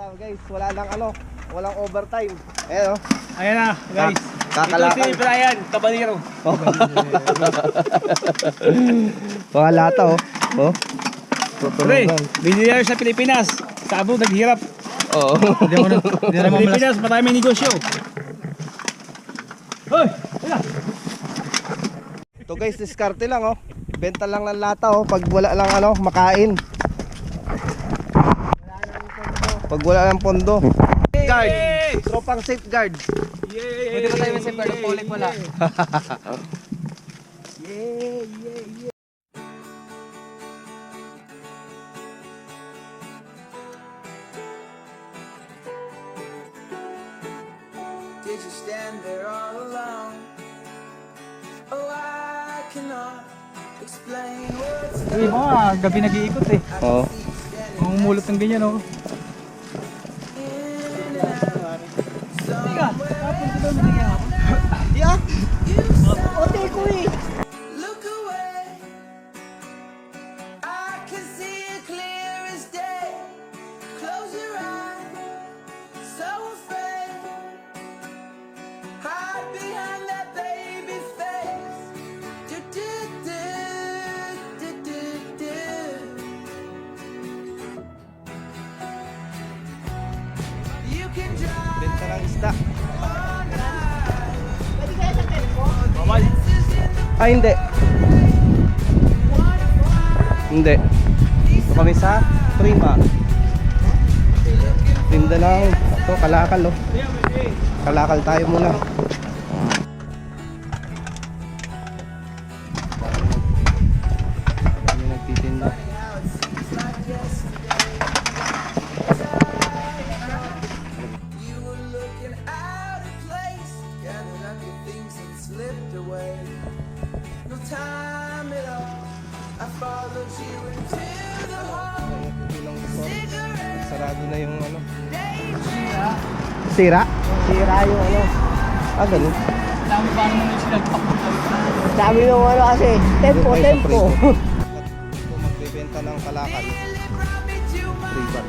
lata guys, wala lang walang overtime. Ayan Ayan na guys. Kakalakan. Ito si Brian Cabalero. Mga lata oh. Pre, binilyan sa Pilipinas. Sa abroad naghirap. Oo. Sa Pilipinas maraming negosyo. Hoy! Ito guys, diskarte lang Benta lang ng lata pag wala lang makain. Pag wala lang pondo. Guard. Tropang safeguard. Pwede ba tayo may safeguard? Paulit wala. Yeah. Did you stand there all alone? Oh, I cannot explain what's Uy, mga gabi nag-iikot eh. Oo. Mamumulot ng ganyan Teka, tapos ko daw nangyayari ako. Yeah. Ote ko look away. I can see it clear as day. Close your eyes, so afraid. Hide behind that baby face. Do, do, do, do, do, do. You can drive Benta ng isda. all night. Ay, hindi. Hindi. Ito kami sa Prima. Tinda ng kalakal Kalakal tayo muna. Kami nagtitinda. You were looking out of place, gathered up your things and slipped away. No time at all. I followed you into the hall. Cigarette, Sarado na yung daydream. Sira? Sira yung ganun. Dami pa naman yung sinagpapunta. Sabi nung kasi, tempo. Ito magbebenta ng kalakal. Nearly brought me to my Prima.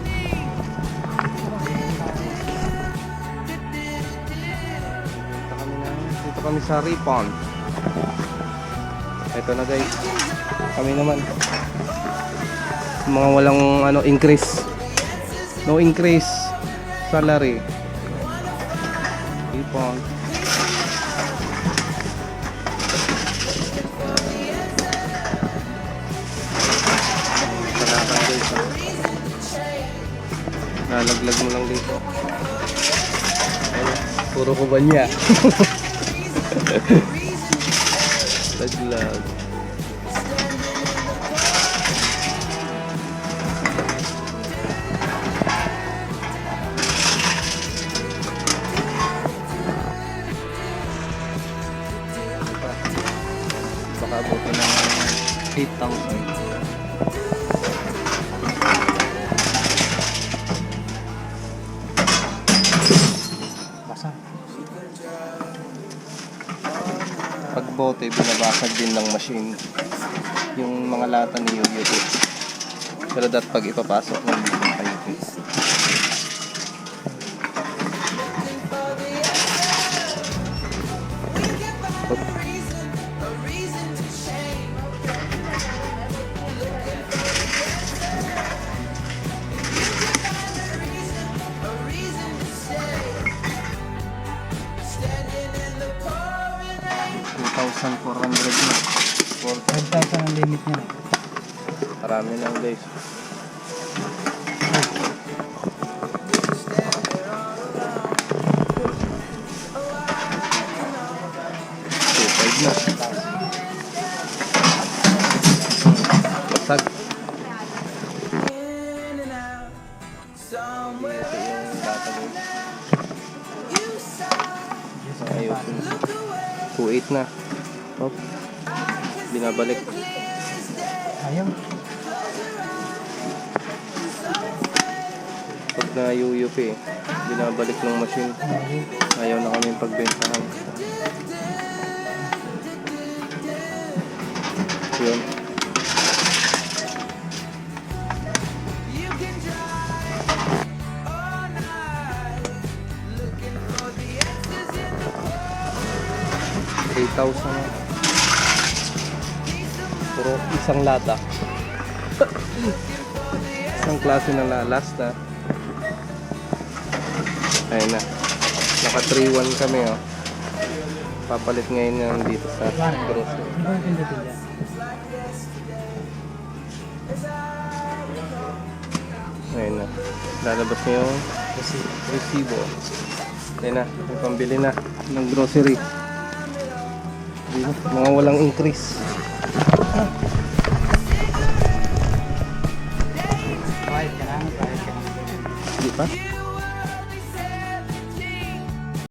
Dito kami sa Ripon. Ito na guys. Kami naman. Mga walang increase. No increase salary. Ripon. Kalakal guys. Nalaglag mo lang dito. Ayun, puro ko ba niya? Laglag. Baka abuti ng 8,000. Pag bote, binabasag din ng machine yung mga lata ni Yuyu. Pero pag ipapasok ng Yuyu. $2,400 na. 5,000 ang limit niya. Marami lang guys. $2,500 na. Basag. in and out somewhere. Ito yung lata guys. You saw, Ayos. look away. 2,800 na. Hop. Binabalik. Ayaw. Pag na-UUP binabalik ng machine. Ayaw na kami pagbentahan. Yun. You can drive all 3,000. Puro isang lata. Isang klase na last na. Ayun na. Naka 3-1 kami oh. Papalit ngayon yan dito sa grocery. Ayun na. Lalabas niyo yung resibo. Ayun na. May pambili na ng grocery. Mga walang increase. Di pa?